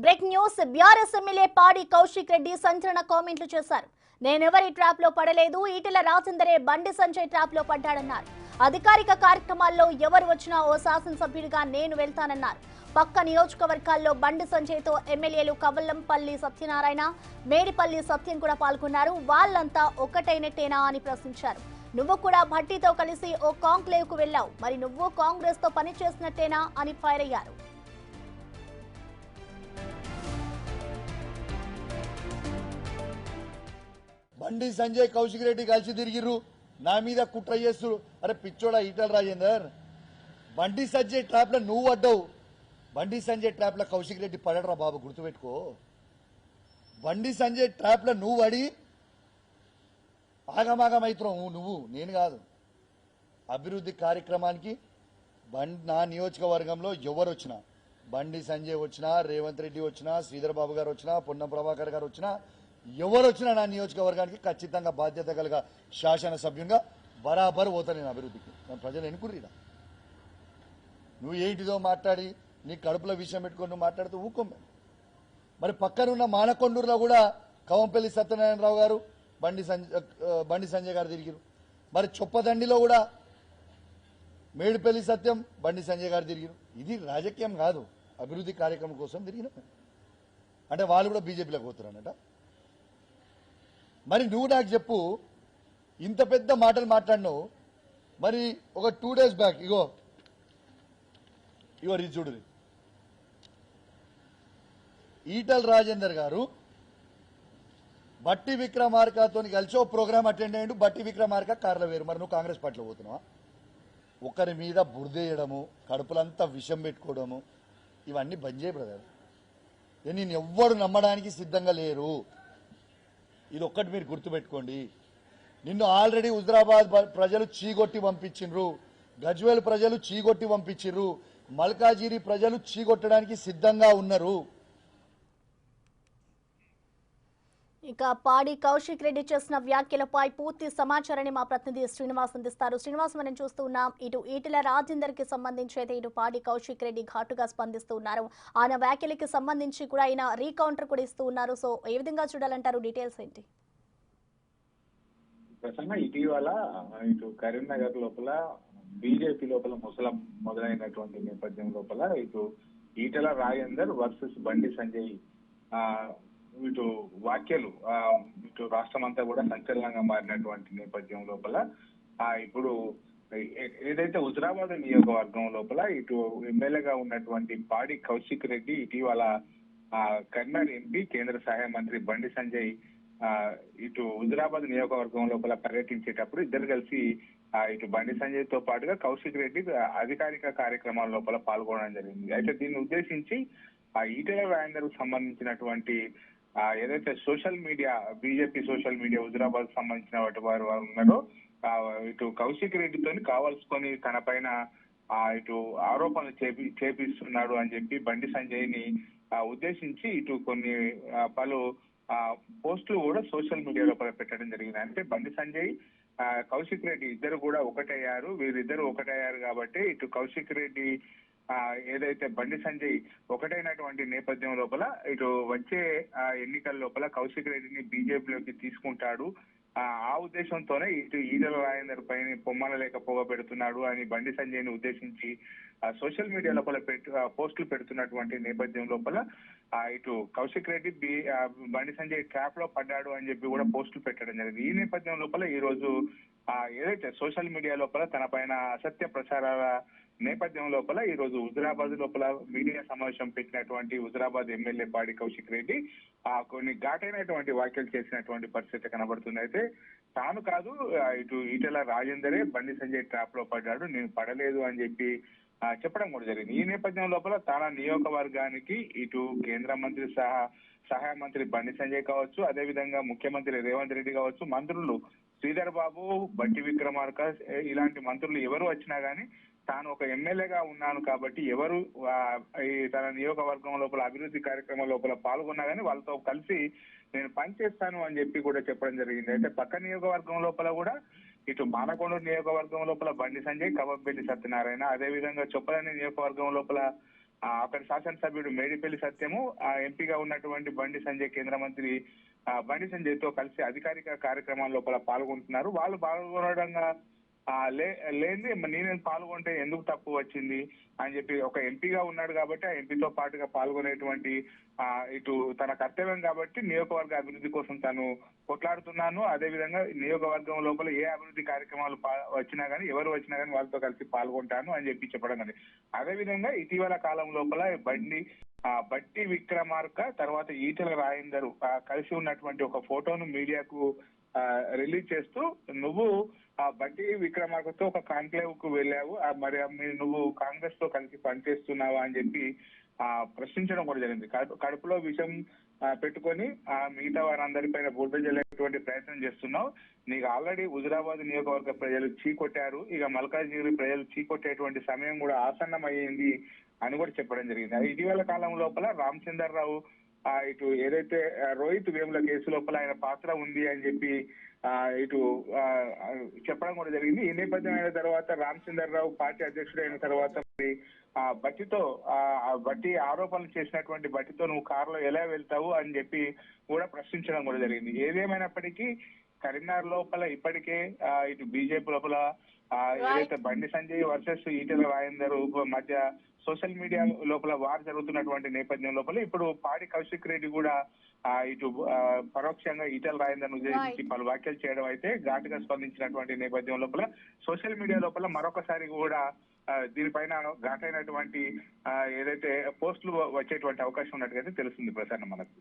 Break news. BRS MLA పాడి కౌశిక్ రెడ్డి సంచలన కామెంట్లు చేశారు. నేనెవరి ట్రాప్ లో పడలేదు, ఈటెల రాజేందరే బండి సంజయ్ ట్రాప్ లో పడ్డాడన్నారు. అధికారిక కార్యక్రమాల్లో ఎవరు వచ్చినా ఓ శాసనసభ్యుడిగా నేను వెళ్తానన్నారు. పక్క నియోజకవర్గాల్లో బండి సంజయ్ తో ఎమ్మెల్యేలు కవల్లంపల్లి సత్యనారాయణ, మేడిపల్లి సత్యం కూడా పాల్గొన్నారు. వాళ్ళంతా ఒక్కటైనట్టేనా అని ప్రశ్నించారు. నువ్వు కూడా భట్టీతో కలిసి ఓ కాంక్లేవ్ కు వెళ్లావు, మరి నువ్వు కాంగ్రెస్ తో పని చేసినట్టేనా అని ఫైర్ అయ్యారు. బండి సంజయ్ కౌశిక్ రెడ్డి కలిసి తిరిగిర్రు, నా మీద కుట్ర చేస్తురు. అరే పిచ్చోడా ఈటల రాజేందర్, బండి సంజయ్ ట్రాప్ లో నువ్వు అడ్డావు, బండి సంజయ్ ట్రాప్ లో కౌశిక్ రెడ్డి పడడరా బాబు, గుర్తుపెట్టుకో. బండి సంజయ్ ట్రాప్ లో నువ్వు పడి ఆగమాగమైతున్నావు, నువ్వు నేను కాదు. అభివృద్ధి కార్యక్రమానికి నా నియోజకవర్గంలో ఎవరు వచ్చినా, బండి సంజయ్ వచ్చినా, రేవంత్ రెడ్డి వచ్చినా, శ్రీధర్ బాబు గారు వచ్చినా, పొన్నం ప్రభాకర్ గారు వచ్చినా, ఎవరు వచ్చినా నా నియోజకవర్గానికి ఖచ్చితంగా బాధ్యత కలిగ శాసనసభ్యునిగా బరాబరు పోతా నేను అభివృద్ధికి. ప్రజలు ఎన్నుకుర్రీరా. నువ్వు ఏంటిదో మాట్లాడి నీ కడుపులో విషయం పెట్టుకొని నువ్వు మాట్లాడుతూ ఊకొమ్మే. మరి పక్కనున్న మానకొండూరులో కూడా కవంపల్లి సత్యనారాయణరావు గారు, బండి సంజయ్ గారు తిరిగిరు. మరి చొప్పదండిలో కూడా మేడిపల్లి సత్యం, బండి సంజయ్ గారు తిరిగిరు. ఇది రాజకీయం కాదు, అభివృద్ధి కార్యక్రమం కోసం తిరిగిన. అంటే వాళ్ళు కూడా బీజేపీలోకి పోతున్నారన్నట. మరి నువ్వు నాకు చెప్పు, ఇంత పెద్ద మాటలు మాట్లాడినావు. మరి ఒక 2 days బ్యాక్ ఇగో ఇది చూడు, ఈటల రాజేందర్ గారు బట్టి విక్రమార్కతో కలిసి ఓ ప్రోగ్రామ్ అటెండ్ అయ్యిండు. బట్టి విక్రమార్క కార్లో వేరు. మరి నువ్వు కాంగ్రెస్ పార్టీలో పోతున్నావా? ఒకరి మీద బురదేయడము, కడుపులంతా విషం పెట్టుకోవడము, ఇవన్నీ బంద్ చేయ బ్రదర్. నేను ఎవ్వడు నమ్మడానికి సిద్ధంగా లేరు. ఇది ఒక్కటి మీరు గుర్తుపెట్టుకోండి. నిన్ను ఆల్రెడీ హుజరాబాద్ ప్రజలు చీగొట్టి పంపించిండ్రు, గజ్వేల్ ప్రజలు చీగొట్టి పంపించిండ్రు, మల్కాజిరి ప్రజలు చీగొట్టడానికి సిద్ధంగా ఉన్నారు. ఇక పాడి కౌశిక్ రెడ్డి చేసిన వ్యాఖ్యలపై పూర్తి సమాచారాన్ని మా ప్రతినిధి శ్రీనివాస్ అందిస్తారు. శ్రీనివాస్, మనం చూస్తూ ఉన్నాం, ఇటు ఈటెల రాజేందర్ కి సంబంధించి అయితే ఇటు పాడి కౌశిక్ రెడ్డి ఘాటుగా స్పందిస్తూ ఉన్నారు. ఆయన వ్యాఖ్యలకి సంబంధించి కూడా ఆయన రీకౌంటర్ కూడా ఇస్తూ ఉన్నారు. సో ఏ విధంగా చూడాలంటారు, డీటెయిల్స్ ఏంటి? ప్రసన్న, ఇటీవల ఇటు కరీంనగర్ లోపల బీజేపీ లోపల ముసలం మొదలైనటువంటి నేపథ్యం లోపల ఇటు ఈటెల రాజేందర్ వర్సెస్ బండి సంజయ్ ఇటు వ్యాఖ్యలు ఇటు రాష్ట్రమంతా కూడా సంచలనంగా మారినటువంటి నేపథ్యం లోపల ఇప్పుడు ఏదైతే హుజరాబాద్ నియోజకవర్గం లోపల ఇటు ఎమ్మెల్యేగా ఉన్నటువంటి పాడి కౌశిక్ రెడ్డి ఇటీవల కర్నూలు ఎంపీ కేంద్ర సహాయ మంత్రి బండి సంజయ్ ఇటు హుజరాబాద్ నియోజకవర్గం లోపల పర్యటించేటప్పుడు ఇద్దరు కలిసి ఇటు బండి సంజయ్ తో పాటుగా కౌశిక్ రెడ్డి అధికారిక కార్యక్రమాల లోపల పాల్గొనడం జరిగింది. అయితే దీన్ని ఉద్దేశించి ఈటెల రాజేందర్ కు సంబంధించినటువంటి ఏదైతే social media, BJP social media Huzurabad సంబంధించిన వారు ఉన్నారో ఇటు కౌశిక్ రెడ్డితో కావాల్సుకొని తన పైన ఇటు ఆరోపణలు చేపిస్తున్నాడు అని చెప్పి బండి సంజయ్ ని ఉద్దేశించి ఇటు కొన్ని పలు పోస్టులు కూడా సోషల్ మీడియా లోపల పెట్టడం జరిగింది. అంటే బండి సంజయ్ కౌశిక్ రెడ్డి ఇద్దరు కూడా ఒకటయ్యారు, వీరిద్దరు ఒకటయ్యారు కాబట్టి ఇటు కౌశిక్ రెడ్డి ఏదైతే బండి సంజయ్ ఒకటైనటువంటి నేపథ్యం లోపల ఇటు వచ్చే ఎన్నికల లోపల కౌశిక్ రెడ్డిని బీజేపీలోకి తీసుకుంటాడు, ఆ ఉద్దేశంతోనే ఇటు ఈటెల రాజేందర్ పైన పొమ్మనలేక పోగబెడుతున్నాడు అని బండి సంజయ్ ని ఉద్దేశించి సోషల్ మీడియా లోపల పోస్టులు పెడుతున్నటువంటి నేపథ్యం లోపల ఇటు కౌశిక్ రెడ్డి బండి సంజయ్ ట్రాప్ లో పడ్డాడు అని చెప్పి కూడా పోస్టులు పెట్టడం జరిగింది. ఈ నేపథ్యం లోపల ఈ రోజు ఏదైతే సోషల్ మీడియా లోపల తన పైన అసత్య ప్రచారాల నేపథ్యం లోపల ఈ రోజు హుజరాబాద్ లోపల మీడియా సమావేశం పెట్టినటువంటి హుజరాబాద్ ఎమ్మెల్యే పాడి కౌశిక్ రెడ్డి కొన్ని ఘాటైనటువంటి వ్యాఖ్యలు చేసినటువంటి పరిస్థితి కనబడుతుంది. అయితే తాను కాదు, ఇటు ఈటెల రాజేందరే బండి సంజయ్ ట్రాప్ లో పడ్డాడు, నేను పడలేదు అని చెప్పి చెప్పడం కూడా జరిగింది. ఈ నేపథ్యం లోపల తన నియోజకవర్గానికి ఇటు కేంద్ర మంత్రి సహాయ మంత్రి బండి సంజయ్ కావచ్చు, అదే విధంగా ముఖ్యమంత్రి రేవంత్ రెడ్డి కావచ్చు, మంత్రులు శ్రీధర్ బాబు, బట్టి విక్రమార్క ఇలాంటి మంత్రులు ఎవరు వచ్చినా గానీ తాను ఒక ఎమ్మెల్యేగా ఉన్నాను కాబట్టి ఎవరు తన నియోజకవర్గం లోపల అభివృద్ధి కార్యక్రమం లోపల పాల్గొన్నా గానీ వాళ్ళతో కలిసి నేను పనిచేస్తాను అని చెప్పి కూడా చెప్పడం జరిగింది. అయితే పక్క నియోజకవర్గం లోపల కూడా ఇటు మానకొండూరు నియోజకవర్గం లోపల బండి సంజయ్, కవంపల్లి సత్యనారాయణ, అదే విధంగా చొప్పదండి నియోజకవర్గం లోపల అక్కడి శాసనసభ్యుడు మేడిపల్లి సత్యము, ఎంపీగా ఉన్నటువంటి బండి సంజయ్, కేంద్ర మంత్రి బండి సంజయ్ తో కలిసి అధికారిక కార్యక్రమాల లోపల పాల్గొంటున్నారు. వాళ్ళు పాల్గొనడంగా లేని నేను పాల్గొంటే ఎందుకు తప్పు వచ్చింది అని చెప్పి, ఒక ఎంపీగా ఉన్నాడు కాబట్టి ఆ ఎంపీతో పాటుగా పాల్గొనేటువంటి ఇటు తన కర్తవ్యం కాబట్టి నియోజకవర్గ అభివృద్ధి కోసం తను కొట్లాడుతున్నాను. అదే విధంగా నియోజకవర్గం లోపల ఏ అభివృద్ధి కార్యక్రమాలు వచ్చినా గానీ, ఎవరు వచ్చినా గానీ వాళ్ళతో కలిసి పాల్గొంటాను అని చెప్పి చెప్పడం కానీ. అదే విధంగా ఇటీవల కాలం లోపల బట్టి విక్రమార్క తర్వాత ఈటెల రాజేందర్ కలిసి ఉన్నటువంటి ఒక ఫోటోను మీడియాకు రిలీజ్ చేస్తూ, నువ్వు బట్టి విక్రమార్కతో ఒక కాన్క్లేవ్ కు వెళ్ళావు, మరి నువ్వు కాంగ్రెస్ తో కలిసి పనిచేస్తున్నావా అని చెప్పి ప్రశ్నించడం కూడా జరిగింది. కడుపులో విషం పెట్టుకొని మిగతా వారందరిపైన బురద జల్లేటువంటి ప్రయత్నం చేస్తున్నావు. నీకు ఆల్రెడీ హుజురాబాద్ నియోజకవర్గ ప్రజలు చీకొట్టారు, ఇక మల్కాజ్గిరి ప్రజలు చీకొట్టేటువంటి సమయం కూడా ఆసన్నమయ్యింది అని కూడా చెప్పడం జరిగింది. ఇటీవల కాలం లోపల రామచంద్రరావు ఇటు ఏదైతే రోహిత్ వేముల కేసు లోపల ఆయన పాత్ర ఉంది అని చెప్పి ఇటు చెప్పడం కూడా జరిగింది. ఈ నేపథ్యం అయిన తర్వాత రామచంద్రరావు పార్టీ అధ్యక్షుడు అయిన తర్వాత బట్టి ఆరోపణలు చేసినటువంటి బట్టితో నువ్వు కారులో ఎలా వెళ్తావు అని చెప్పి కూడా ప్రశ్నించడం కూడా జరిగింది. ఏదేమైనప్పటికీ కరీంనగర్ లోపల ఇప్పటికే ఇటు బీజేపీ లోపల ఏదైతే బండి సంజయ్ వర్సెస్ ఈటెల రాజేందర్ మధ్య సోషల్ మీడియా లోపల వార్ జరుగుతున్నటువంటి నేపథ్యం లోపల ఇప్పుడు పాడి కౌశిక్ రెడ్డి కూడా ఇటు పరోక్షంగా ఈటెల రాజేందర్ ఉద్దేశించి పలు వ్యాఖ్యలు చేయడం అయితే ఘాటుగా స్పందించినటువంటి నేపథ్యం లోపల సోషల్ మీడియా లోపల మరొకసారి కూడా దీనిపైన ఘాటైనటువంటి ఏదైతే పోస్టులు వచ్చేటువంటి అవకాశం ఉన్నట్టుగా తెలుస్తుంది ప్రసారం మనకు.